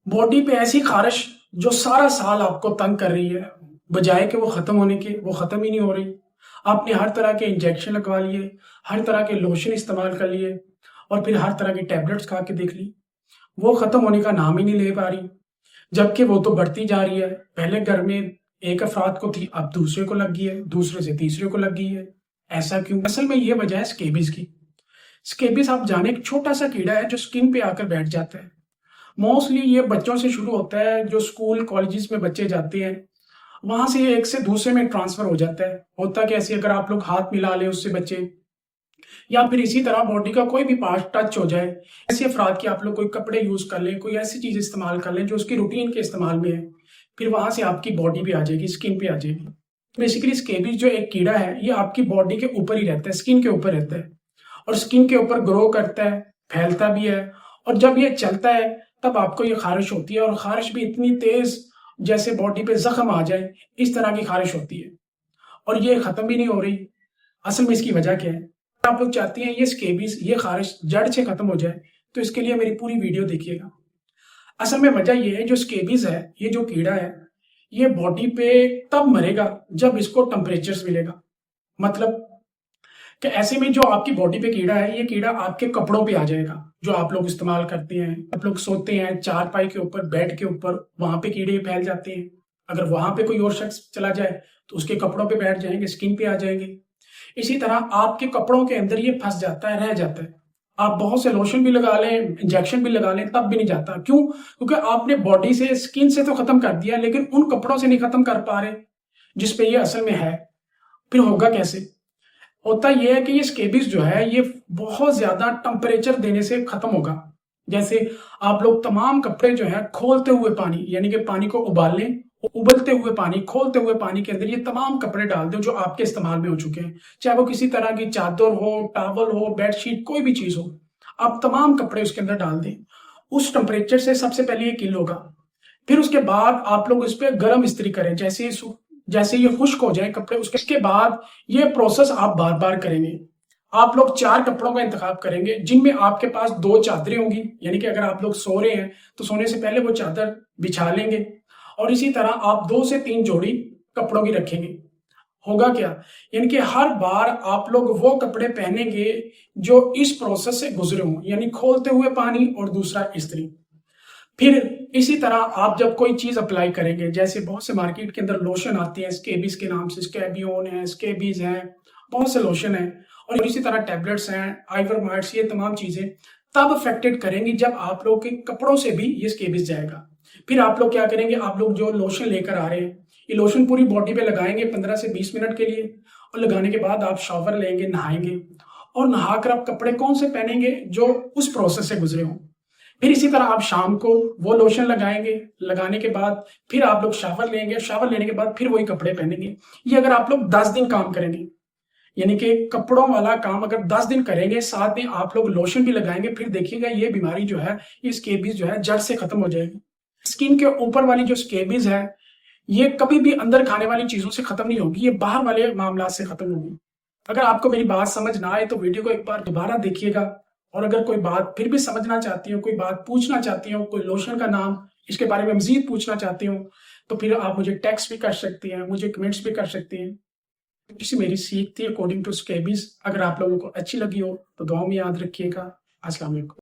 Body पे ऐसी खारिश जो सारा साल आपको तंग कर रही है, बजाय कि वो खत्म होने के, वो खत्म ही नहीं हो रही। आपने हर तरह के इंजेक्शन लगवा लिए, हर तरह के लोशन इस्तेमाल कर लिए और फिर हर तरह की टैबलेट्स खा के देख ली, वो खत्म होने का नाम ही नहीं ले पा रही। जबकि वो तो बढ़ती जा रही है। पहले घर में एक अफराद को थी, अब दूसरे को लग गई है, दूसरे से तीसरे को लग गई है। ऐसा क्यों? असल में ये वजह है स्केबीज की। स्केबीज आप जाने, एक छोटा सा कीड़ा है जो स्किन पे आकर बैठ जाता है। मोस्टली ये बच्चों से शुरू होता है, जो स्कूल कॉलेजेस में बच्चे जाते हैं वहां से ये एक से दूसरे में ट्रांसफर हो जाता है। होता कैसे, अगर आप लोग हाथ मिला लें उससे बच्चे, या फिर इसी तरह बॉडी का कोई भी पार्ट टच हो जाए, ऐसे अफराद की आप लोग कोई कपड़े यूज कर लें, कोई ऐसी चीज इस्तेमाल कर लें जो उसकी रूटीन के इस्तेमाल में है, फिर वहां से आपकी बॉडी पे आ जाएगी, स्किन पे आ जाएगी। बेसिकली स्केबीज जो एक कीड़ा है, ये आपकी बॉडी के ऊपर ही रहता है, स्किन के ऊपर रहता है और स्किन के ऊपर ग्रो करता है, फैलता भी है। और जब ये चलता है तब आपको ये खारिश होती है, और खारिश भी इतनी तेज जैसे बॉडी पे जख्म आ जाए, इस तरह की खारिश होती है और ये खत्म भी नहीं हो रही। असल में इसकी वजह क्या है? आप लोग चाहते हैं ये स्केबीज, ये खारिश जड़ से खत्म हो जाए, तो इसके लिए मेरी पूरी वीडियो देखिएगा। असल में वजह ये है, जो स्केबीज है, ये जो कीड़ा है, ये बॉडी पे तब मरेगा जब इसको टेम्परेचर मिलेगा। मतलब कि ऐसे में जो आपकी बॉडी पे कीड़ा है, ये कीड़ा आपके कपड़ों पे आ जाएगा जो आप लोग इस्तेमाल करते हैं। आप लोग सोते हैं चारपाई के ऊपर, बेड के ऊपर, वहां पे कीड़े फैल जाते हैं। अगर वहां पे कोई और शख्स चला जाए तो उसके कपड़ों पे बैठ जाएंगे, स्किन पे आ जाएंगे। इसी तरह आपके कपड़ों के अंदर ये फंस जाता है, रह जाता है। आप बहुत से लोशन भी लगा लें, इंजेक्शन भी लगा लें, तब भी नहीं जाता। क्यों? क्योंकि आपने बॉडी से, स्किन से तो खत्म कर दिया, लेकिन उन कपड़ों से नहीं खत्म कर पा रहे जिसपे ये असल में है। फिर होगा कैसे? होता यह है कि ये स्केबीज जो है, ये बहुत ज्यादा टेम्परेचर देने से खत्म होगा। जैसे आप लोग तमाम कपड़े जो है खोलते हुए पानी, यानी कि पानी को उबाल लें, उबलते हुए पानी, खोलते हुए पानी के अंदर ये तमाम कपड़े डाल दो जो आपके इस्तेमाल में हो चुके हैं, चाहे वो किसी तरह की चादर हो, टॉवल हो, बेडशीट, कोई भी चीज हो, आप तमाम कपड़े उसके अंदर डाल दें। उस टेम्परेचर से सबसे पहले ये किल होगा। फिर उसके बाद आप लोग इस पर गर्म इस्त्री करें, जैसे ये खुश्क हो जाए कपड़े, उसके बाद ये प्रोसेस आप बार बार करेंगे। आप लोग 4 कपड़ों का इंतखाब करेंगे जिनमें आपके पास 2 चादरें होंगी, यानी कि अगर आप लोग सो रहे हैं तो सोने से पहले वो चादर बिछा लेंगे, और इसी तरह आप 2 से 3 जोड़ी कपड़ों की रखेंगे। होगा क्या? यानी कि हर बार आप लोग वो कपड़े पहनेंगे जो इस प्रोसेस से गुजरे हों, यानी खोलते हुए पानी और दूसरा इस्त्री। फिर इसी तरह आप जब कोई चीज अप्लाई करेंगे, जैसे बहुत से मार्केट के अंदर लोशन आते हैं स्केबीज के नाम से, स्केबियोन है, स्केबीज है, बहुत से लोशन है, और इसी तरह टैबलेट्स हैं, आइवरमाइट्स, ये तमाम चीजें तब अफेक्टेड करेंगी जब आप लोग के कपड़ों से भी ये स्केबीज जाएगा। फिर आप लोग क्या करेंगे? आप लोग जो लोशन लेकर आ रहे हैं, ये लोशन पूरी बॉडी पे लगाएंगे 15 से 20 मिनट के लिए, और लगाने के बाद आप शावर लेंगे, नहाएंगे, और नहाकर आप कपड़े कौन से पहनेंगे? जो उस प्रोसेस से गुजरे हों। फिर इसी तरह आप शाम को वो लोशन लगाएंगे, लगाने के बाद फिर आप लोग शावर लेंगे, शावर लेने के बाद फिर वही कपड़े पहनेंगे। ये अगर आप लोग 10 दिन काम करेंगे, यानी कि कपड़ों वाला काम अगर 10 दिन करेंगे, साथ में आप लोग लोशन भी लगाएंगे, फिर देखिएगा ये बीमारी जो है, ये स्केबीज जो है, जड़ से खत्म हो जाएगी। स्किन के ऊपर वाली जो स्केबीज है, ये कभी भी अंदर खाने वाली चीजों से खत्म नहीं होगी, ये बाहर वाले मामला से खत्म होगी। अगर आपको मेरी बात समझ ना आए तो वीडियो को एक बार दोबारा देखिएगा, और अगर कोई बात फिर भी समझना चाहती हो, कोई बात पूछना चाहती हो, कोई लोशन का नाम, इसके बारे में मजीद पूछना चाहती हो, तो फिर आप मुझे टेक्स्ट भी कर सकती हैं, मुझे कमेंट्स भी कर सकती हैं। किसी मेरी सीख थी अकॉर्डिंग टू स्केबीज। अगर आप लोगों को अच्छी लगी हो तो दुआ में याद रखिएगा। अस्सलाम वालेकुम।